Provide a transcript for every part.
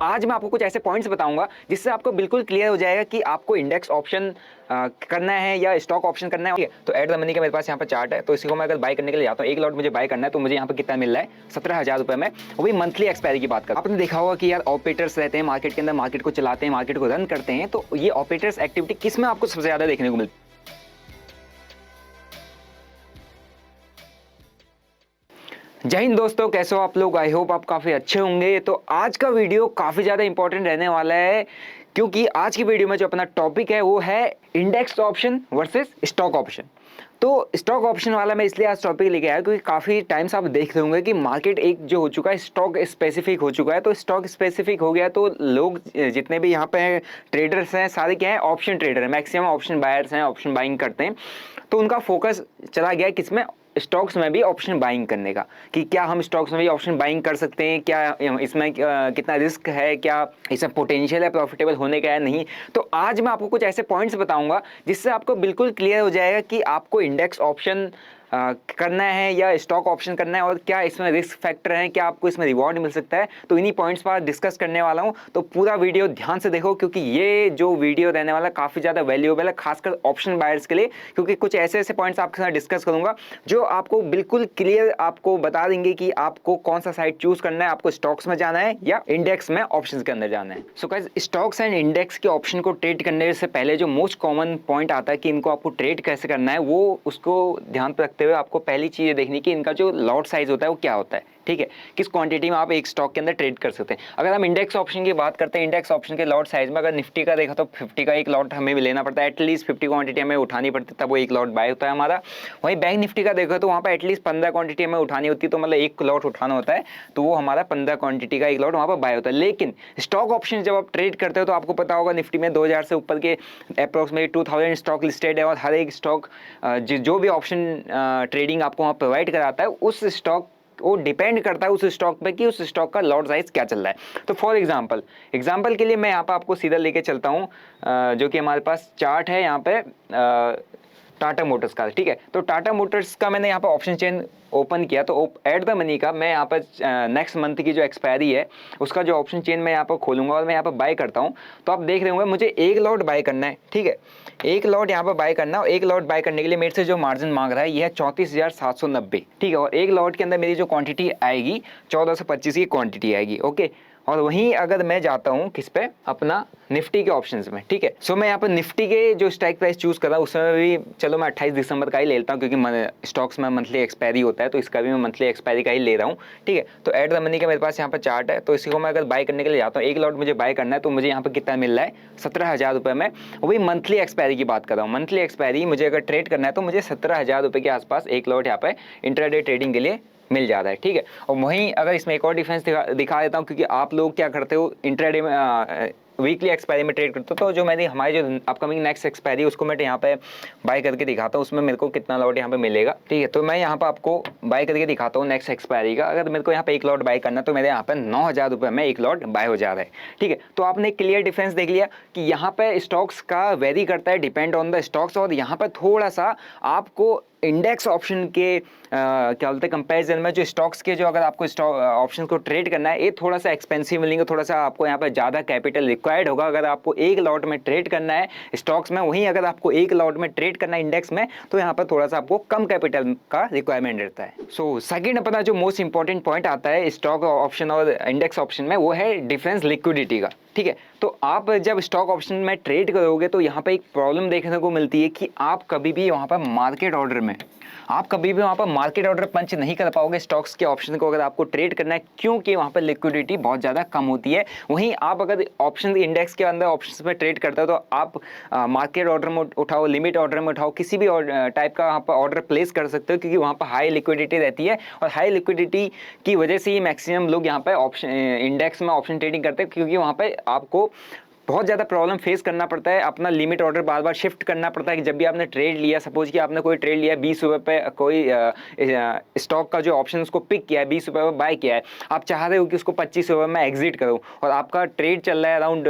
आज मैं आपको कुछ ऐसे पॉइंट्स बताऊंगा जिससे आपको बिल्कुल क्लियर हो जाएगा कि आपको इंडेक्स ऑप्शन करना है या स्टॉक ऑप्शन करना है। ठीक है, तो एट द मनी का मेरे पास यहाँ पर चार्ट है, तो इसी को मैं अगर बाय करने के लिए जाता हूँ, एक लॉट मुझे बाय करना है तो मुझे यहाँ पर कितना मिल रहा है 17,000 रुपये में, वो भी मंथली एक्सपायरी की बात कर। आपने देखा होगा कि यार ऑपरेटर्स रहते हैं मार्केट के अंदर, मार्केट को चलाते हैं, मार्केट को रन करते हैं, तो ये ऑपरेटर्स एक्टिविटी किस में आपको सबसे ज़्यादा देखने को मिलती है? जय हिंद दोस्तों, कैसे हो आप लोग? आई होप आप काफ़ी अच्छे होंगे। तो आज का वीडियो काफ़ी ज़्यादा इंपॉर्टेंट रहने वाला है, क्योंकि आज की वीडियो में जो अपना टॉपिक है वो है index option versus stock option. तो स्टॉक ऑप्शन वाला मैं इसलिए आज टॉपिक लेके आया क्योंकि काफ़ी टाइम से आप देख रहे होंगे कि मार्केट एक जो हो चुका है स्टॉक स्पेसिफिक हो चुका है। तो स्टॉक स्पेसिफिक हो गया तो लोग जितने भी यहाँ पे ट्रेडर्स हैं सारे क्या है, ऑप्शन ट्रेडर है, मैक्सिमम ऑप्शन बायर्स हैं, ऑप्शन बाइंग करते हैं। तो उनका फोकस चला गया किसमें, स्टॉक्स में भी ऑप्शन बाइंग करने का, कि क्या हम स्टॉक्स में भी ऑप्शन बाइंग कर सकते हैं, क्या इसमें कितना रिस्क है, क्या इसमें पोटेंशियल है प्रॉफिटेबल होने का है नहीं। तो आज मैं आपको कुछ ऐसे पॉइंट्स बताऊंगा जिससे आपको बिल्कुल क्लियर हो जाएगा कि आपको इंडेक्स ऑप्शन करना है या स्टॉक ऑप्शन करना है, और क्या इसमें रिस्क फैक्टर है, क्या आपको इसमें रिवॉर्ड मिल सकता है। तो इन्हीं पॉइंट्स पर डिस्कस करने वाला हूं, तो पूरा वीडियो ध्यान से देखो, क्योंकि ये जो वीडियो रहने वाला काफ़ी ज़्यादा वैल्यूएबल है, खासकर ऑप्शन बायर्स के लिए, क्योंकि कुछ ऐसे ऐसे पॉइंट्स आपके साथ डिस्कस करूंगा जो आपको बिल्कुल क्लियर आपको बता देंगे कि आपको कौन सा साइड चूज करना है, आपको स्टॉक्स में जाना है या इंडेक्स में ऑप्शन के अंदर जाना है। So guys, stocks and index के ऑप्शन को ट्रेड करने से पहले जो मोस्ट कॉमन पॉइंट आता है कि इनको आपको ट्रेड कैसे करना है, वो उसको ध्यान पर रखते हुए आपको पहली चीज़ देखनी कि इनका जो लॉट साइज होता है वो क्या होता है। ठीक है, किस क्वांटिटी में आप एक स्टॉक के अंदर ट्रेड कर सकते हैं। अगर हम इंडेक्स ऑप्शन की बात करते हैं, इंडेक्स ऑप्शन के लॉट साइज में अगर निफ्टी का देखा तो 50 का एक लॉट हमें लेना पड़ता है, एटलीस्ट 50 क्वांटिटी हमें उठानी पड़ती है, तब वो एक लॉट बाय होता है हमारा। वहीं बैंक निफ्टी का देखो तो वहाँ पर एटलीस्ट 15 क्वांटिटी हमें उठानी होती है, तो मतलब एक लॉट उठाना होता है, तो वो हमारा 15 क्वांटिटी का एक लॉट वहाँ पर बाय होता है। लेकिन स्टॉक ऑप्शन जब आप ट्रेड करते हो तो आपको पता होगा निफ्टी में 2000 से ऊपर के अप्रोक्सीमेटली 2000 स्टॉक लिस्टेड है, और हर एक स्टॉक जो भी ऑप्शन ट्रेडिंग आपको वहाँ प्रोवाइड कराता है, उस स्टॉक वो डिपेंड करता है उस स्टॉक पे कि उस स्टॉक का लॉट साइज क्या चल रहा है। तो फॉर एग्जांपल के लिए मैं यहाँ पे आपको सीधा लेके चलता हूँ, जो कि हमारे पास चार्ट है यहाँ पे टाटा मोटर्स का। ठीक है, तो टाटा मोटर्स का मैंने यहाँ पे ऑप्शन चेन ओपन किया, तो एट द मनी का मैं यहाँ पर नेक्स्ट मंथ की जो एक्सपायरी है उसका जो ऑप्शन चेन मैं यहाँ पर खोलूंगा और मैं यहाँ पर बाय करता हूँ। तो आप देख रहे होंगे मुझे एक लॉट बाय करना है। ठीक है, एक लॉट यहाँ पर बाय करना है, और एक लॉट बाय करने के लिए मेरे से जो मार्जिन मांग रहा है ये है 34,790। ठीक है, और एक लॉट के अंदर मेरी जो क्वांटिटी आएगी 1425 की क्वांटिटी आएगी। ओके, और वहीं अगर मैं जाता हूं किस पे, अपना निफ्टी के ऑप्शंस में। ठीक है, सो मैं यहाँ पर निफ्टी के जो स्ट्राइक प्राइस चूज कर रहा हूँ उसमें भी चलो मैं 28 दिसंबर का ही ले लेता हूँ, क्योंकि स्टॉक्स में मंथली एक्सपायरी होता है, तो इसका भी मैं मंथली एक्सपायरी का ही ले रहा हूँ। ठीक है, तो एट द मनी का मेरे पास यहाँ पर चार्ट है, तो इसी को मैं अगर बाय करने के लिए जाता हूँ, एक लॉट मुझे बाय करना है, तो मुझे यहाँ पर कितना मिल रहा है 17,000 रुपये में, वो भी मंथली एक्सपायरी की बात कर रहा हूँ। मंथली एक्सपायरी मुझे अगर ट्रेड करना है तो मुझे 17,000 रुपये के आसपास एक लॉट यहाँ पर इंट्राडे ट्रेडिंग के लिए मिल जाता है। ठीक है, और वहीं अगर इसमें एक और डिफरेंस दिखा देता हूँ, क्योंकि आप लोग क्या करते हो इंट्राडे में वीकली एक्सपायरी में ट्रेड करते हो, तो जो मैंने हमारी जो अपकमिंग नेक्स्ट एक्सपायरी उसको मैं यहाँ पे बाय करके दिखाता हूँ, उसमें मेरे को कितना लॉट यहाँ पे मिलेगा। ठीक है, तो मैं यहाँ पे आपको बाय करके दिखाता हूँ नेक्स्ट एक्सपायरी का। अगर मेरे को यहाँ पे एक लॉट बाय करना है तो मेरे यहाँ पे 9,000 रुपये में एक लॉट बाय हो जा रहा है। ठीक है, तो आपने क्लियर डिफरेंस देख लिया कि यहाँ पे स्टॉक्स का वेरी करता है, डिपेंड ऑन द स्टॉक्स, और यहाँ पर थोड़ा सा आपको इंडेक्स ऑप्शन के क्या बोलते हैं कंपैरिजन में जो स्टॉक्स के जो अगर आपको स्टॉक ऑप्शन को ट्रेड करना है ये थोड़ा सा एक्सपेंसिव मिलेंगे, थोड़ा सा आपको यहाँ पर ज़्यादा कैपिटल रिक्वायर्ड होगा अगर आपको एक लॉट में ट्रेड करना है स्टॉक्स में। वहीं अगर आपको एक लॉट में ट्रेड करना है इंडेक्स में तो यहाँ पर थोड़ा सा आपको कम कैपिटल का रिक्वायरमेंट रहता है। सो सेकेंड अपना जो मोस्ट इंपॉर्टेंट पॉइंट आता है स्टॉक ऑप्शन और इंडेक्स ऑप्शन में, वो है डिफरेंस लिक्विडिटी का। ठीक है, तो आप जब स्टॉक ऑप्शन में ट्रेड करोगे तो यहाँ पे एक प्रॉब्लम देखने को मिलती है कि आप कभी भी वहाँ पर मार्केट ऑर्डर पंच नहीं कर पाओगे स्टॉक्स के ऑप्शन को अगर आपको ट्रेड करना है, क्योंकि वहाँ पर लिक्विडिटी बहुत ज़्यादा कम होती है। वहीं आप अगर ऑप्शन इंडेक्स के अंदर ऑप्शन में ट्रेड करते हो तो आप मार्केट ऑर्डर में उठाओ, लिमिट ऑर्डर में उठाओ, किसी भी टाइप का वहाँ पर ऑर्डर प्लेस कर सकते हो, क्योंकि वहाँ पर हाई लिक्विडिटी रहती है, और हाई लिक्विडिटी की वजह से ही मैक्सिमम लोग यहाँ पर ऑप्शन इंडेक्स में ऑप्शन ट्रेडिंग करते हैं, क्योंकि वहाँ पर आपको बहुत ज़्यादा प्रॉब्लम फेस करना पड़ता है, अपना लिमिट ऑर्डर बार बार शिफ्ट करना पड़ता है। कि जब भी आपने ट्रेड लिया, सपोज कि आपने कोई ट्रेड लिया 20 रुपये पे, कोई स्टॉक का जो ऑप्शन उसको पिक किया है 20 रुपये में बाय किया है, आप चाह रहे हो कि उसको 25 रुपये में एग्जिट करो, और आपका ट्रेड चल रहा है अराउंड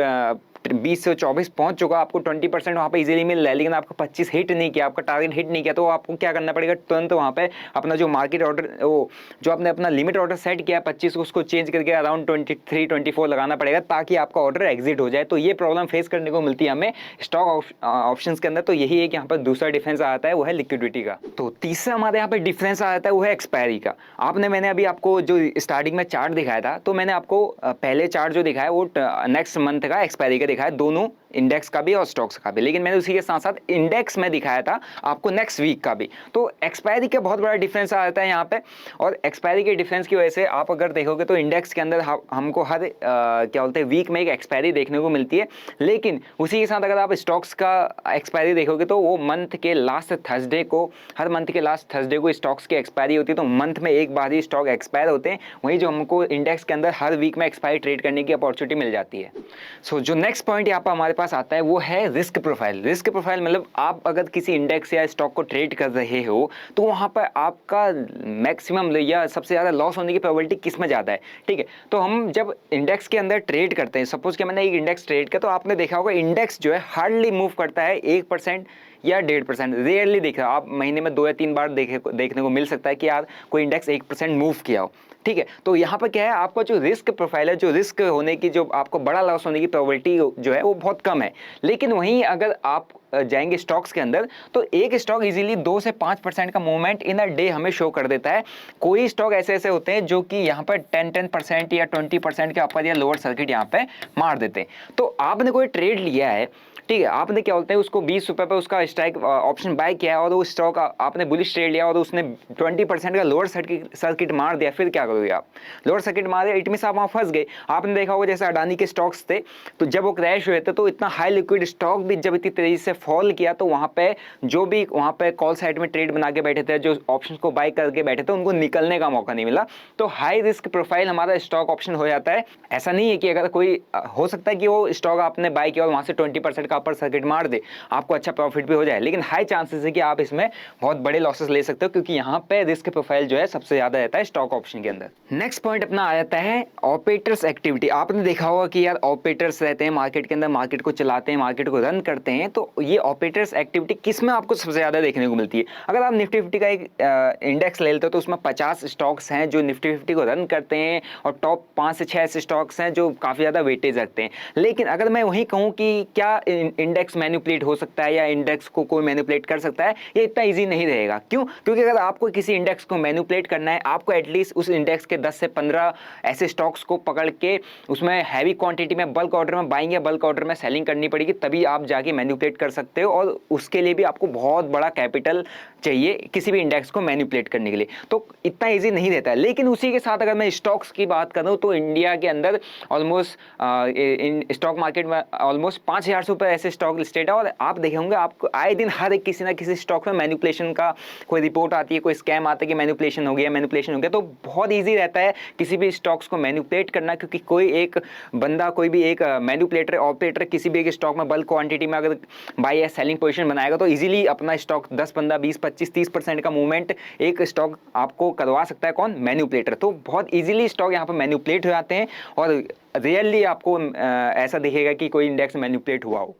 20 से 24 पहुंच चुका, आपको 20% वहाँ पे इजीली मिल रहा है, लेकिन आपको 25 हिट नहीं किया, आपका टारगेट हिट नहीं किया, तो आपको क्या करना पड़ेगा, तुरंत वहाँ पे अपना जो मार्केट ऑर्डर, वो जो आपने अपना लिमिट ऑर्डर सेट किया 25 को, उसको चेंज करके अराउंड 23-24 लगाना पड़ेगा, ताकि आपका ऑर्डर एग्जिट हो जाए। तो ये प्रॉब्लम फेस करने को मिलती है हमें स्टॉक ऑप्शंस के अंदर। तो यही एक यहाँ पर दूसरा डिफरेंस आता है, वो है लिक्विडिटी का। तो तीसरा हमारे यहाँ पे डिफरेंस आता है, वो है एक्सपायरी का। मैंने अभी आपको जो स्टार्टिंग में चार्ट दिखाया था, तो मैंने आपको पहले चार्ट जो दिखाया वो नेक्स्ट मंथ का एक्सपायरी का दिखाया, दोनों इंडेक्स का भी और स्टॉक्स का भी, लेकिन मैंने उसी के साथ साथ इंडेक्स में दिखाया था आपको नेक्स्ट वीक का भी। तो एक्सपायरी का बहुत बड़ा डिफरेंस आता है यहाँ पे, और एक्सपायरी के डिफरेंस की वजह से आप अगर देखोगे तो इंडेक्स के अंदर हमको हर क्या बोलते हैं वीक में एक एक्सपायरी देखने को मिलती है, लेकिन उसी के साथ अगर आप स्टॉक्स का एक्सपायरी देखोगे तो वो मंथ के लास्ट थर्सडे को, हर मंथ के लास्ट थर्सडे को स्टॉक्स की एक्सपायरी होती है। तो मंथ में एक बार ही स्टॉक एक्सपायर होते हैं, वहीं जो हमको इंडेक्स के अंदर हर वीक में एक्सपायरी ट्रेड करने की अपॉर्चुनिटी मिल जाती है। सो जो नेक्स्ट पॉइंट यहाँ पर हमारे पास आता है वो है रिस्क प्रोफाइल। रिस्क प्रोफाइल मतलब आप अगर किसी इंडेक्स या स्टॉक को ट्रेड कर रहे हो तो वहाँ पर आपका मैक्सिमम या सबसे ज़्यादा लॉस होने की प्रोबेबिलिटी किस में ज़्यादा है, ठीक है। तो हम जब इंडेक्स के अंदर ट्रेड करते हैं, सपोज कि मैंने एक इंडेक्स ट्रेड किया, तो आपने देखा होगा इंडेक्स जो है हार्डली मूव करता है 1% या 1.5%, रेयरली दिख रहा है। आप महीने में 2 या 3 बार देखने को मिल सकता है कि यार कोई इंडेक्स 1% मूव किया हो, ठीक है। तो यहाँ पर क्या है, आपका जो रिस्क प्रोफाइल है, जो रिस्क होने की, जो आपको बड़ा लॉस होने की प्रोबेबिलिटी जो है वो बहुत कम है। लेकिन वहीं अगर आप जाएंगे स्टॉक्स के अंदर, तो एक स्टॉक इजीली 2 से 5% का मूवमेंट इन अ डे हमें शो कर देता है। कोई स्टॉक ऐसे ऐसे होते हैं जो कि यहाँ पर 10% या 20% के अपर या लोअर सर्किट यहाँ पे मार देते हैं। तो आपने कोई ट्रेड लिया है, ठीक है, आपने क्या बोलते हैं उसको 20 रुपए पे उसका स्ट्राइक ऑप्शन बाय किया है, और वो स्टॉक आपने बुलिश ट्रेड लिया और उसने 20% का लोअर सर्किट मार दिया, फिर क्या करोगे आप? लोअर सर्किट मार दिया, इट मींस आप वहाँ फंस गए। आपने देखा होगा जैसे अडानी के स्टॉक्स थे, तो जब वो क्रैश हुए थे तो इतना हाई लिक्विड स्टॉक भी जब इतनी तेजी से फॉल किया, तो वहाँ पे जो भी वहाँ पे कॉल साइड में ट्रेड बना के बैठे थे, जो ऑप्शन को बाय करके बैठे थे, उनको निकलने का मौका नहीं मिला। तो हाई रिस्क प्रोफाइल हमारा स्टॉक ऑप्शन हो जाता है। ऐसा नहीं है कि अगर कोई हो सकता है कि वो स्टॉक आपने बाय किया और वहाँ से 20% का अपर सर्किट मार दे, आपको अच्छा प्रॉफिट भी हो जाए, लेकिन हाई चांसेस है कि आप इसमें बहुत बड़े लॉसेस ले सकते हो, क्योंकि यहाँ पे रिस्क प्रोफाइल जो है सबसे ज्यादा रहता है स्टॉक ऑप्शन के अंदर। नेक्स्ट पॉइंट अपना आ जाता है ऑपरेटर्स एक्टिविटी। आपने देखा होगा कि यार ऑपरेटर्स रहते हैं मार्केट के अंदर, मार्केट को चलाते हैं, मार्केट को रन करते हैं। तो ये ऑपरेटर्स एक्टिविटी किस में आपको सबसे ज्यादा देखने को मिलती है? अगर आप निफ्टी 50 का एक इंडेक्स ले लेते हो तो उसमें 50 स्टॉक्स हैं जो निफ्टी 50 को रन करते हैं, और टॉप 5 से 6 ऐसे स्टॉक्स हैं जो काफी ज्यादा वेटेज रखते हैं। लेकिन अगर मैं वही कहूं कि क्या इंडेक्स मैनिपुलेट हो सकता है या इंडेक्स को कोई मैनिपुलेट कर सकता है, ये इतना इजी नहीं रहेगा। क्यों? क्योंकि अगर आपको किसी इंडेक्स को मैनिपुलेट करना है, आपको एटलीस्ट उस इंडेक्स के 10 से 15 ऐसे स्टॉक्स को पकड़ के उसमें हैवी क्वांटिटी में बल्क ऑर्डर में बाइंग या बल्क ऑर्डर में सेलिंग करनी पड़ेगी, तभी आप जाके मैनिपुलेट कर सकते हो, और उसके लिए भी आपको बहुत बड़ा कैपिटल चाहिए किसी भी इंडेक्स को मैनिपुलेट करने के लिए। तो इतना इजी नहीं रहता है। लेकिन उसी के साथ अगर मैं स्टॉक्स की बात करूं तो इंडिया के अंदर ऑलमोस्ट स्टॉक मार्केट में ऑलमोस्ट 5,000 से ऊपर ऐसे स्टॉक लिस्टेड है, और आप देखे होंगे आपको आए दिन हर एक किसी ना किसी स्टॉक में मैनिपुलेशन का कोई रिपोर्ट आती है, कोई स्कैम आता है कि मैनिपुलेशन हो गया, मैनिपुलेशन हो गया। तो बहुत ईजी रहता है किसी भी स्टॉक्स को मैनिपुलेट करना, क्योंकि कोई एक बंदा, कोई भी एक मैनिपुलेटर ऑपरेटर किसी भी एक स्टॉक में बल्क क्वांटिटी में अगर बाय या सेलिंग पोजीशन बनाएगा तो इजीली अपना स्टॉक 10, 15, 20, 25, 30% का मूवमेंट एक स्टॉक आपको करवा सकता है। कौन? मैनिपुलेटर। तो बहुत इजीली स्टॉक यहाँ पर मैनिपुलेट हो जाते हैं, और रियली आपको ऐसा दिखेगा कि कोई इंडेक्स मैनिपुलेट हुआ हो।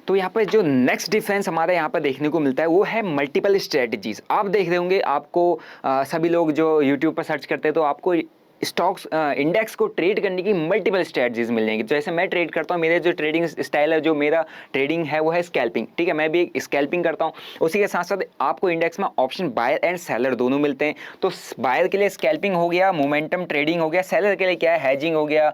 तो यहाँ पर जो नेक्स्ट डिफरेंस हमारे यहाँ पर देखने को मिलता है वो है मल्टीपल स्ट्रेटजीज। आप देख रहे होंगे, आपको सभी लोग जो यूट्यूब पर सर्च करते हैं तो आपको स्टॉक्स इंडेक्स को ट्रेड करने की मल्टीपल स्ट्रेटजीज मिल जाएंगी। जैसे मैं ट्रेड करता हूँ, मेरे जो ट्रेडिंग स्टाइल है, जो मेरा ट्रेडिंग है वो है स्कैल्पिंग, ठीक है, मैं भी स्कैल्पिंग करता हूँ। उसी के साथ साथ आपको इंडेक्स में ऑप्शन बायर एंड सेलर दोनों मिलते हैं। तो बायर के लिए स्कैल्पिंग हो गया, मोमेंटम ट्रेडिंग हो गया, सेलर के लिए क्या है, हैजिंग हो गया,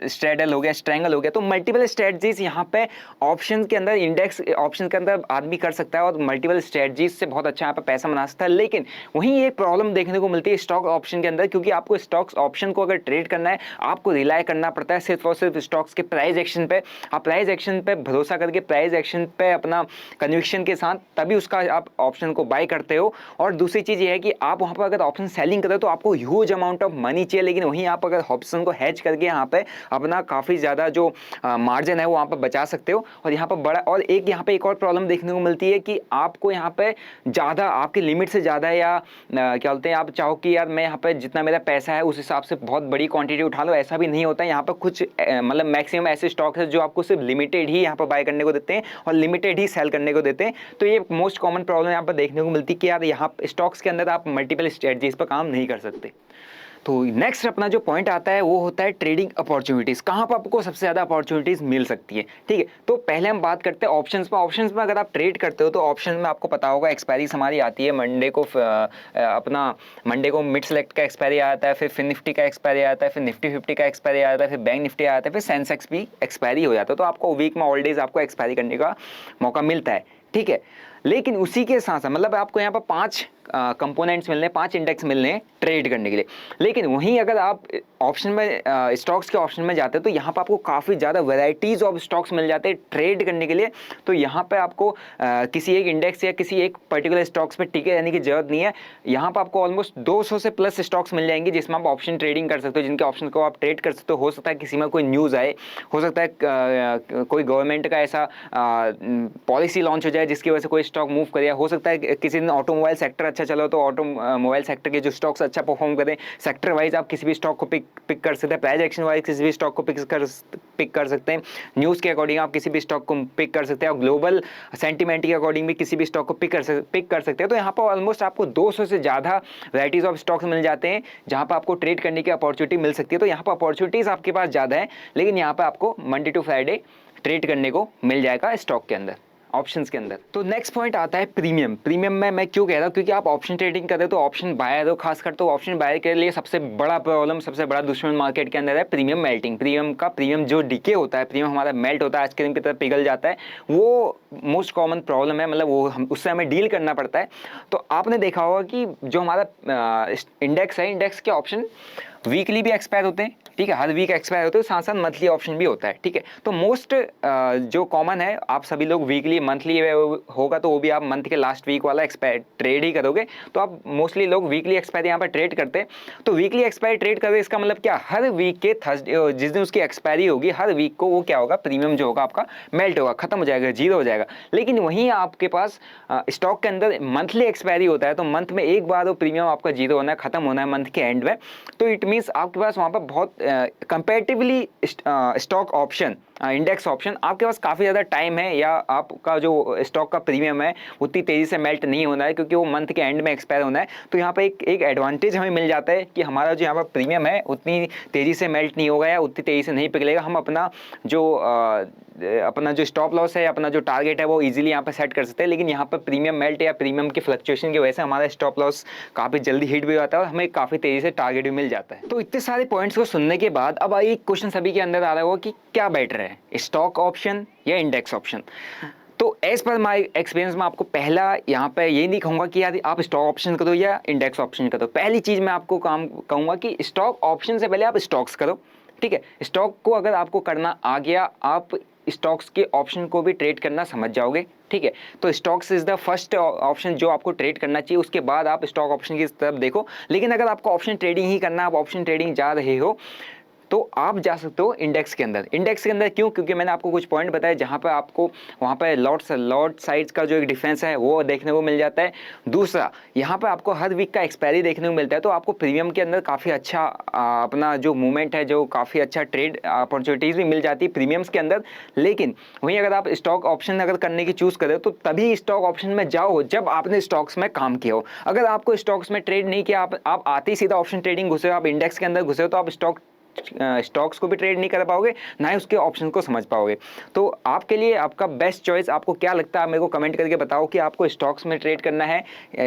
स्ट्रेडल हो गया, स्ट्रैंगल हो गया। तो मल्टीपल स्ट्रेटजीज यहाँ पे ऑप्शन के अंदर, इंडेक्स ऑप्शन के अंदर आदमी कर सकता है, और मल्टीपल स्ट्रेटजीज से बहुत अच्छा यहाँ पे पैसा बना सकता है। लेकिन वहीं एक प्रॉब्लम देखने को मिलती है स्टॉक ऑप्शन के अंदर, क्योंकि आपको स्टॉक्स ऑप्शन को अगर ट्रेड करना है, आपको रिलाय करना पड़ता है सिर्फ और सिर्फ स्टॉक्स के प्राइस एक्शन पे। आप प्राइस एक्शन पे भरोसा करके, प्राइस एक्शन पे अपना कन्विक्शन के साथ तभी उसका आप ऑप्शन को बाय करते हो। और दूसरी चीज ये है कि आप वहां पर अगर ऑप्शन सेलिंग करो तो आपको ह्यूज अमाउंट ऑफ मनी चाहिए, लेकिन वहीं आप अगर ऑप्शन को हेज करके यहाँ पे अपना काफी ज्यादा जो मार्जिन है वो वहां पर बचा सकते हो। और यहाँ पर बड़ा, और एक यहाँ पे एक और प्रॉब्लम देखने को मिलती है कि आपको यहाँ पे ज्यादा, आपके लिमिट से ज्यादा, या क्या बोलते हैं, आप चाहो कि यार मैं यहाँ पे जितना मेरा पैसा है उस हिसाब से बहुत बड़ी क्वांटिटी उठा लो, ऐसा भी नहीं होता है। यहाँ पर कुछ मतलब मैक्सिमम ऐसे स्टॉक है जो आपको सिर्फ लिमिटेड ही यहाँ पर बाय करने को देते हैं और लिमिटेड ही सेल करने को देते हैं। तो ये मोस्ट कॉमन प्रॉब्लम यहाँ पर देखने को मिलती है कि यार यहाँ स्टॉक्स के अंदर आप मल्टीपल स्ट्रेटजीज पर काम नहीं कर सकते। तो नेक्स्ट अपना जो पॉइंट आता है वो होता है ट्रेडिंग अपॉर्चुनिटीज़, कहाँ पर आपको सबसे ज़्यादा अपॉर्चुनिटीज़ मिल सकती है। ठीक है, तो पहले हम बात करते हैं ऑप्शंस पर। ऑप्शंस में अगर आप ट्रेड करते हो तो ऑप्शन में आपको पता होगा एक्सपायरी हमारी आती है मंडे को, अपना मंडे को मिड सेलेक्ट का एक्सपायरी आता है, फिर निफ्टी का एक्सपायरी आता है, फिर निफ्टी 50 का एक्सपायरी आता है, फिर बैंक निफ्टी आता है, फिर सेंसेक्स भी एक्सपायरी हो जाता है। तो आपको वीक में ऑल डेज आपको एक्सपायरी करने का मौका मिलता है। ठीक है, लेकिन उसी के साथ साथ मतलब आपको यहाँ पर 5 कंपोनेंट्स मिलने, 5 इंडेक्स मिलने ट्रेड करने के लिए। लेकिन वहीं अगर आप ऑप्शन में स्टॉक्स के ऑप्शन में जाते हैं तो यहाँ पर आपको काफ़ी ज़्यादा वैरायटीज़ ऑफ स्टॉक्स मिल जाते हैं ट्रेड करने के लिए। तो यहाँ पे आपको किसी एक इंडेक्स या किसी एक पर्टिकुलर स्टॉक्स पे टिके रहने की जरूरत नहीं है। यहाँ पर आपको ऑलमोस्ट 200 से प्लस स्टॉक्स मिल जाएंगे जिसमें आप ऑप्शन ट्रेडिंग कर सकते हो, जिनके ऑप्शन को आप ट्रेड कर सकते हो सकता है किसी में कोई न्यूज़ आए, हो सकता है कोई गवर्नमेंट का ऐसा पॉलिसी लॉन्च हो जाए जिसकी वजह से कोई स्टॉक मूव करे, हो सकता है किसी दिन ऑटोमोबाइल सेक्टर अच्छा चलो तो ऑटोमोबाइल सेक्टर के जो स्टॉक्स अच्छा परफॉर्म करें। सेक्टर वाइज आप किसी भी स्टॉक को पिक कर सकते हैं, प्राइस एक्शन वाइज किसी भी स्टॉक को पिक कर सकते हैं, न्यूज़ के अकॉर्डिंग आप किसी भी स्टॉक को पिक कर सकते हैं, और ग्लोबल सेंटीमेंट के अकॉर्डिंग भी किसी भी स्टॉक को पिक कर सकते हैं। तो यहाँ पर ऑलमोस्ट आपको 200 से ज़्यादा वैराइटीज़ ऑफ स्टॉक्स मिल जाते हैं जहाँ पर आपको ट्रेड करने की अपॉर्चुनिटी मिल सकती है। तो यहाँ पर अपॉर्चुनिटीज़ आपके पास ज़्यादा है, लेकिन यहाँ पर आपको मंडे टू फ्राइडे ट्रेड करने को मिल जाएगा स्टॉक के अंदर, ऑप्शंस के अंदर। तो नेक्स्ट पॉइंट आता है प्रीमियम। प्रीमियम में मैं क्यों कह रहा हूँ, क्योंकि आप ऑप्शन ट्रेडिंग कर रहे हो तो ऑप्शन बायर हो, खासकर तो ऑप्शन बायर के लिए सबसे बड़ा प्रॉब्लम, सबसे बड़ा दुश्मन मार्केट के अंदर है प्रीमियम मेल्टिंग। प्रीमियम जो डिके होता है, प्रीमियम हमारा मेल्ट होता है, आइसक्रीम की तरह पिघल जाता है, वो मोस्ट कॉमन प्रॉब्लम है, मतलब वो उससे हमें डील करना पड़ता है। तो आपने देखा होगा कि जो हमारा इंडेक्स है, इंडेक्स के ऑप्शन वीकली भी एक्सपायर होते हैं, ठीक है, हर वीक एक्सपायर होते हैं, साथ साथ मंथली ऑप्शन भी होता है। ठीक है, तो मोस्ट जो कॉमन है, आप सभी लोग वीकली, मंथली होगा तो वो भी आप मंथ के लास्ट वीक वाला एक्सपायर ट्रेड ही करोगे। तो आप मोस्टली लोग वीकली एक्सपायर यहाँ पर ट्रेड करते हैं। तो वीकली एक्सपायर ट्रेड करते, इसका मतलब क्या, हर वीक के थर्सडे जिस दिन उसकी एक्सपायरी होगी, हर वीक को वो क्या होगा, प्रीमियम जो होगा आपका मेल्ट होगा, खत्म हो जाएगा, जीरो हो जाएगा। लेकिन वहीं आपके पास स्टॉक के अंदर मंथली एक्सपायरी होता है, तो मंथ में एक बार वो प्रीमियम आपका जीरो होना है, खत्म होना है मंथ के एंड में। तो इट मीन्स आपके पास वहाँ पर बहुत comparatively stock option, index option, आपके पास काफ़ी ज़्यादा टाइम है, या आपका जो स्टॉक का प्रीमियम है उतनी तेज़ी से मेल्ट नहीं होना है क्योंकि वो मंथ के एंड में एक्सपायर होना है। तो यहाँ पर एक एडवांटेज हमें मिल जाता है कि हमारा जो यहाँ पर प्रीमियम है उतनी तेज़ी से मेल्ट नहीं होगा या उतनी तेज़ी से नहीं पिघलेगा। हम अपना जो स्टॉप लॉस है, अपना जो टारगेट है वो इजीली यहाँ पर सेट कर सकते हैं। लेकिन यहाँ पर प्रीमियम मेल्ट या प्रीमियम की फ्लक्चुएशन की वजह से हमारा स्टॉप लॉस काफ़ी जल्दी हिट भी होता है और हमें काफ़ी तेज़ी से टारगेट भी मिल जाता है। तो इतने सारे पॉइंट्स को सुनने के बाद अब एक क्वेश्चन सभी के अंदर आ रहा होगा कि क्या बेटर है, स्टॉक ऑप्शन या इंडेक्स ऑप्शन। तो एज पर माई एक्सपीरियंस में आपको पहला यहाँ पे ये नहीं कहूँगा कि यार आप स्टॉक ऑप्शन करो या इंडेक्स ऑप्शन करो। पहली चीज़ मैं आपको कहूँगा कि स्टॉक ऑप्शन से पहले आप स्टॉक्स करो। ठीक है, स्टॉक को अगर आपको करना आ गया, आप स्टॉक्स के ऑप्शन को भी ट्रेड करना समझ जाओगे। ठीक है, तो stocks is the first option जो आपको ट्रेड करना चाहिए, उसके बाद आप स्टॉक ऑप्शन की तरफ देखो। लेकिन अगर आपको ऑप्शन ट्रेडिंग ही करना, आप ऑप्शन ट्रेडिंग जा रहे हो तो आप जा सकते हो इंडेक्स के अंदर। इंडेक्स के अंदर क्यों, क्योंकि मैंने आपको कुछ पॉइंट बताया जहाँ पे आपको वहाँ पे लॉट साइज का जो एक डिफरेंस है वो देखने को मिल जाता है। दूसरा, यहाँ पे आपको हर वीक का एक्सपायरी देखने को मिलता है, तो आपको प्रीमियम के अंदर काफ़ी अच्छा अपना जो मूवमेंट है, जो काफ़ी अच्छा ट्रेड अपॉर्चुनिटीज़ भी मिल जाती है प्रीमियम्स के अंदर। लेकिन वहीं अगर आप स्टॉक ऑप्शन अगर करने की चूज़ करें तो तभी स्टॉक ऑप्शन में जाओ जब आपने स्टॉक्स में काम किया हो। अगर आपको स्टॉक्स में ट्रेड नहीं किया, आप आते ही सीधा ऑप्शन ट्रेडिंग घुसे हो, आप इंडेक्स के अंदर घुसे हो, तो आप स्टॉक्स को भी ट्रेड नहीं कर पाओगे, ना ही उसके ऑप्शन को समझ पाओगे। तो आपके लिए आपका बेस्ट चॉइस, आपको क्या लगता है मेरे को कमेंट करके बताओ कि आपको स्टॉक्स में ट्रेड करना है,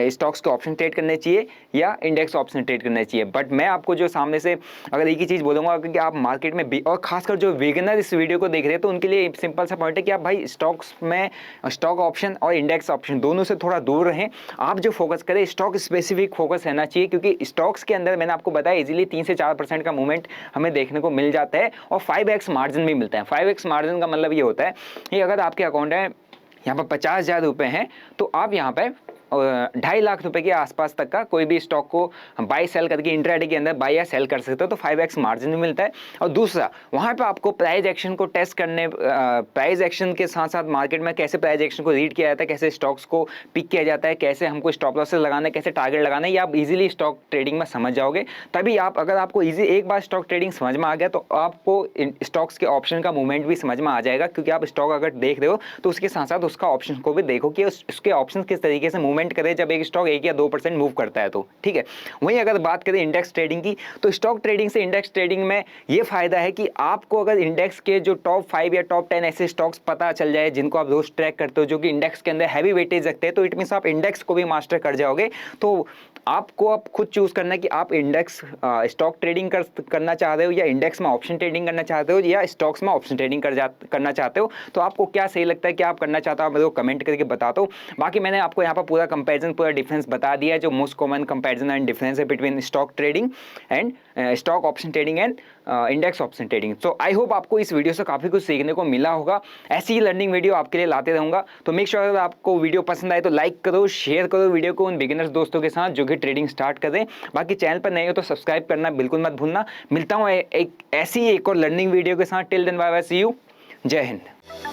स्टॉक्स के ऑप्शन ट्रेड करने चाहिए या इंडेक्स ऑप्शन ट्रेड करने चाहिए। बट मैं आपको जो सामने से अगर एक ही चीज़ बोलूँगा कि आप मार्केट में और खासकर जो बिगिनर इस वीडियो को देख रहे हैं तो उनके लिए सिंपल सा पॉइंट है कि आप भाई स्टॉक्स में स्टॉक ऑप्शन और इंडेक्स ऑप्शन दोनों से थोड़ा दूर रहें। आप जो फोकस करें स्टॉक स्पेसिफिक फोकस रहना चाहिए, क्योंकि स्टॉक्स के अंदर मैंने आपको बताया इजीली 3 से 4% का मूवमेंट हमें देखने को मिल जाता है और 5x मार्जिन भी मिलता है। 5x मार्जिन का मतलब ये होता है कि अगर आपके अकाउंट है यहाँ पर 50,000 रुपये हैं तो आप यहाँ पे 2.5 लाख रुपए के आसपास तक का कोई भी स्टॉक को बाय सेल करके इंट्राडे के अंदर बाय या सेल कर सकते हो, तो 5x मार्जिन भी मिलता है। और दूसरा, वहां पे आपको प्राइस एक्शन को टेस्ट करने, प्राइस एक्शन के साथ साथ मार्केट में कैसे प्राइस एक्शन को रीड किया जाता है, कैसे स्टॉक्स को पिक किया जाता है, कैसे हमको स्टॉप लॉसेस लगाना है, कैसे टारगेट लगाना है, ये आप इजीली स्टॉक ट्रेडिंग में समझ जाओगे। तभी आप, अगर आपको इजी एक बार स्टॉक ट्रेडिंग समझ में आ गया तो आपको स्टॉक्स के ऑप्शन का मूवमेंट भी समझ में आ जाएगा, क्योंकि आप स्टॉक अगर देख रहे हो तो उसके साथ साथ उसका ऑप्शन को भी देखो कि उसके ऑप्शन किस तरीके से मूवमेंट करे जब एक स्टॉक 1 या 2% मूव करता है तो ठीक है। वहीं अगर बात करें इंडेक्स ट्रेडिंग की, तो स्टॉक ट्रेडिंग से इंडेक्स ट्रेडिंग में ये फायदा है कि आपको अगर इंडेक्स के जो टॉप 5 या टॉप 10 ऐसे स्टॉक्स पता चल जाए जिनको आप रोज ट्रैक करते हो, जो कि इंडेक्स के अंदर हैवी वेटेज रखते हैं, तो इट मींस आप इंडेक्स को भी मास्टर कर जाओगे। तो आपको अब खुद चूज करना है कि आप इंडेक्स स्टॉक ट्रेडिंग करना चाह रहे हो, या इंडेक्स में ऑप्शन ट्रेडिंग करना चाहते हो, या स्टॉक्स में ऑप्शन ट्रेडिंग करना चाहते हो। तो आपको क्या सही लगता है, क्या आप करना चाहते हो, आप मेरे को कमेंट करके बता दो। बाकी मैंने आपको यहाँ पर पूरा कंपैरिजन, पूरा डिफरेंस बता दिया है, जो most common comparison and difference है between stock trading and stock option trading and index option trading. So I hope आपको इस वीडियो से काफी कुछ सीखने को मिला होगा। ऐसी ही लर्निंग वीडियो आपके लिए लाते रहूंगा। तो मेक श्योर अगर आपको वीडियो पसंद आए तो लाइक करो, शेयर करो वीडियो को उन बिगिनर्स दोस्तों के साथ जो कि ट्रेडिंग स्टार्ट कर दें। बाकी चैनल पर नए हो तो सब्सक्राइब करना बिल्कुल मत भूलना। मिलता हूँ एक ऐसी एक और लर्निंग वीडियो के साथ। Till then bye bye, see you, जय हिंद।